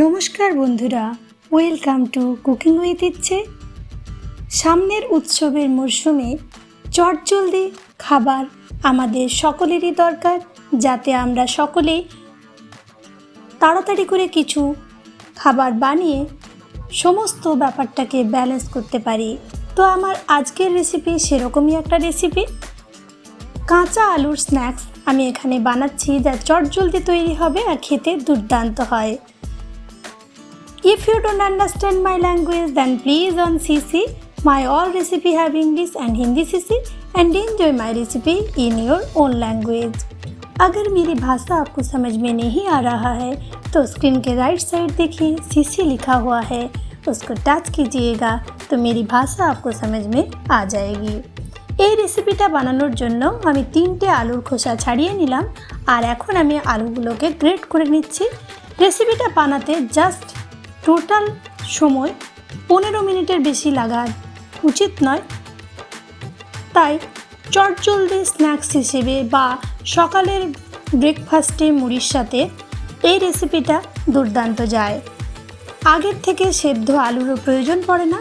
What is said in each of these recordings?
নমস্কার বন্ধুরা, welcome to cooking with ইচ্ছে। সামনের উৎসবের মরশুমে চটজলদি খাবার আমাদের সকলেরই দরকার, যাতে আমরা সকলেই তাড়াতাড়ি করে কিছু খাবার বানিয়ে সমস্ত ব্যাপারটাকে ব্যালেন্স করতে পারি। তো আমার আজকের রেসিপি সেরকমই একটা রেসিপি, কাঁচা আলুর স্ন্যাক্স আমি এখানে বানাচ্ছি, যা চটজলদি তৈরি হবে আর খেতে দুর্দান্ত হয়। If you don't understand my language, then please on CC. My all recipe have English and Hindi CC, and enjoy my recipe in your own language. अगर मेरी भाषा आपको समझ में नहीं आ रहा है तो स्क्रीन के राइट साइड देखिए CC लिखा हुआ है, उसको टच कीजिएगा तो मेरी भाषा आपको समझ में आ जाएगी। এই রেসিপিটা বানানোর জন্য আমি 3টে আলুর খোসা ছাড়িয়ে নিলাম, আর এখন আমি আলুগুলোকে গ্রেট করে নিচ্ছি। রেসিপিটা বানাতে জাস্ট টোটাল সময় 15 মিনিটের বেশি লাগা উচিত নয়, তাই চটজলদি স্ন্যাক্স হিসেবে বা সকালের ব্রেকফাস্টে মুড়ির সাথে এই রেসিপিটা দুর্দান্ত যায়। আগের থেকে সেদ্ধ আলুরও প্রয়োজন পড়ে না।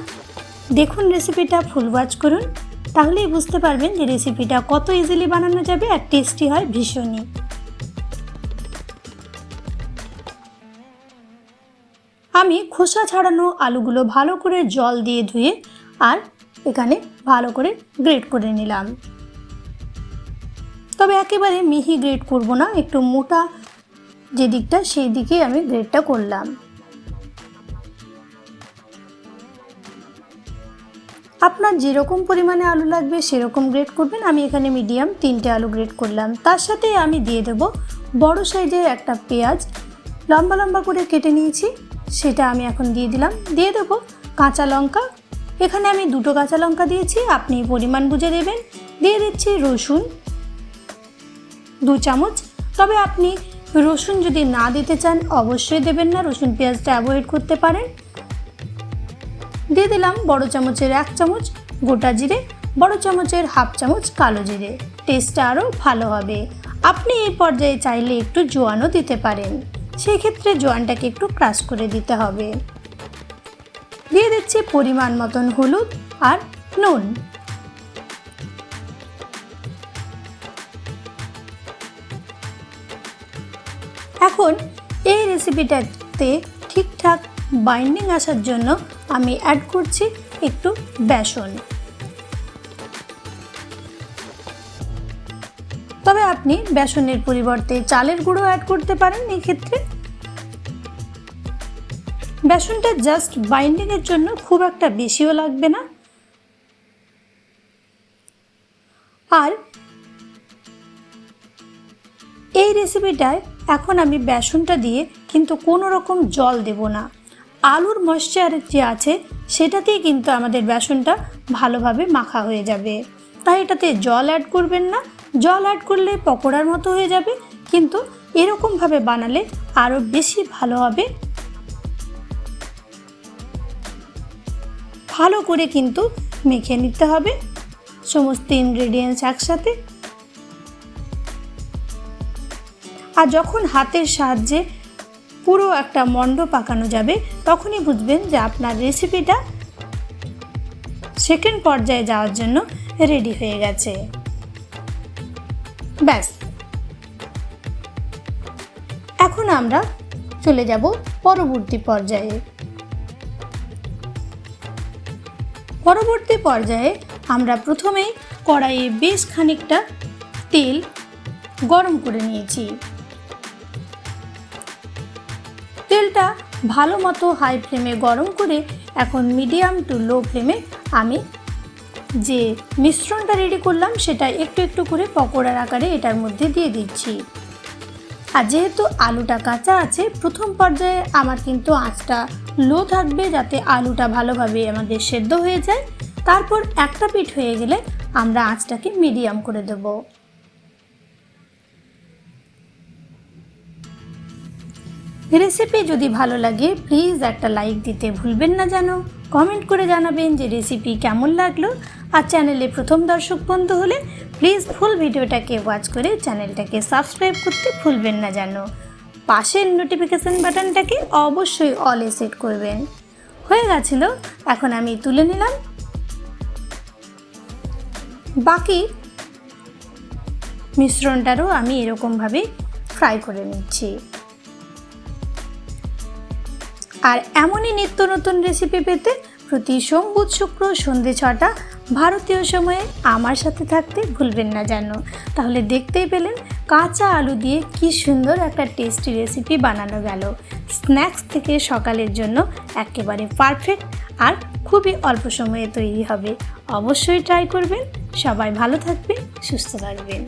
দেখুন রেসিপিটা ফুল ওয়াচ করুন, তাহলেই বুঝতে পারবেন যে রেসিপিটা কত ইজিলি বানানো যাবে আর টেস্টি হয় ভীষণই। আমি খোসা ছাড়ানো আলুগুলো ভালো করে জল দিয়ে ধুয়ে আর এখানে ভালো করে গ্রেট করে নিলাম। তবে একেবারে মিহি গ্রেট করব না, একটু মোটা যে দিকটা সেই দিকে আমি গ্রেটটা করলাম। আপনার যেরকম পরিমাণে আলু লাগবে সেরকম গ্রেট করবেন। আমি এখানে মিডিয়াম 3টে আলু গ্রেট করলাম। তার সাথে আমি দিয়ে দেব বড় সাইজের একটা পেঁয়াজ লম্বা লম্বা করে কেটে নিয়েছি, সেটা আমি এখন দিয়ে দিলাম। দিয়ে দেবো কাঁচা লঙ্কা, এখানে আমি 2টো কাঁচা লঙ্কা দিয়েছি, আপনি পরিমাণ বুঝে দেবেন। দিয়ে দিচ্ছি রসুন 2 চামচ, তবে আপনি রসুন যদি না দিতে চান অবশ্যই দেবেন না, রসুন পেঁয়াজটা অ্যাভয়েড করতে পারেন। দিয়ে দিলাম বড় চামচের 1 চামচ গোটা জিরে, বড় চামচের 1/2 চামচ কালো জিরে, টেস্টটা আরও ভালো হবে। আপনি এই পর্যায়ে চাইলে একটু জোয়ানও দিতে পারেন, সেই ক্ষেত্রে জোয়ানটাকে একটু ক্রাশ করে দিতে হবে। দিয়ে দিচ্ছি পরিমাণ মতন হলুদ আর নুন। এখন এই রেসিপিটাতে ঠিকঠাক বাইন্ডিং আসার জন্য আমি অ্যাড করছি একটু বেসন। তবে আপনি বেসনের পরিবর্তে চালের গুঁড়ো অ্যাড করতে পারেন। এই ক্ষেত্রে বেসনটা জাস্ট বাইন্ডিংয়ের জন্য, খুব একটা বেশিও লাগবে না। আর এই রেসিপিটায় এখন আমি বেসনটা দিয়ে কিন্তু কোনো রকম জল দেব না। আলুর ময়েশ্চার যে আছে সেটাতেই কিন্তু আমাদের বেসনটা ভালোভাবে মাখা হয়ে যাবে, তাই এটাতে জল অ্যাড করবেন না। জল অ্যাড করলে পকোড়ার মতো হয়ে যাবে, কিন্তু এরকমভাবে বানালে আরও বেশি ভালো হবে। ভালো করে কিন্তু মেখে নিতে হবে সমস্ত ইনগ্রেডিয়েন্টস একসাথে। আর যখন হাতের সাহায্যে পুরো একটা মণ্ড পাকানো যাবে, তখনই বুঝবেন যে আপনার রেসিপিটা সেকেন্ড পর্যায়ে যাওয়ার জন্য রেডি হয়ে গেছে। ব্যাস, এখন আমরা চলে যাব পরবর্তী পর্যায়ে। পরবর্তী পর্যায়ে আমরা প্রথমেই কড়াইয়ে বেশ খানিকটা তেল গরম করে নিয়েছি। তেলটা ভালো মতো হাই ফ্লেমে গরম করে এখন মিডিয়াম টু লো ফ্লেমে আমি যে মিশ্রণটা রেডি করলাম সেটা একটু একটু করে পকোড়ার আকারে এটার মধ্যে দিয়ে দিচ্ছি। আর যেহেতু আলুটা কাঁচা আছে, প্রথম পর্যায়ে আমার কিন্তু আঁচটা লো থাকবে, যাতে আলুটা ভালোভাবে আমাদের সেদ্ধ হয়ে যায়। তারপর একটা পিঠ হয়ে গেলে আমরা আঁচটাকে মিডিয়াম করে দেব। রেসিপি যদি ভালো লাগে প্লিজ একটা লাইক দিতে ভুলবেন না যেন। কমেন্ট করে জানাবেন যে রেসিপি কেমন লাগলো। আর চ্যানেলে প্রথম দর্শক বন্ধু হলে প্লিজ ফুল ভিডিওটাকে ওয়াচ করে চ্যানেলটাকে সাবস্ক্রাইব করতে ভুলবেন না যেন। পাশের নোটিফিকেশান বাটনটাকে অবশ্যই অলে সেট করবেন। হয়ে গেছিল, এখন আমি তুলে নিলাম। বাকি মিশ্রণটারও আমি এরকমভাবে ফ্রাই করে নিচ্ছি। আর এমনই নিত্য নতুন রেসিপি পেতে প্রতি সোম বুধ শুক্র সন্ধ্যে 6টা ভারতীয় সময়ে আমার সাথে থাকতে ভুলবেন না যেন। তাহলে দেখতেই পেলেন কাঁচা আলু দিয়ে কি সুন্দর একটা টেস্টি রেসিপি বানানো গেল। স্ন্যাক্স থেকে সকালের জন্য একেবারে পারফেক্ট আর খুবই অল্প সময়ে তৈরি হবে। অবশ্যই ট্রাই করবেন। সবাই ভালো থাকবেন, সুস্থ থাকবেন।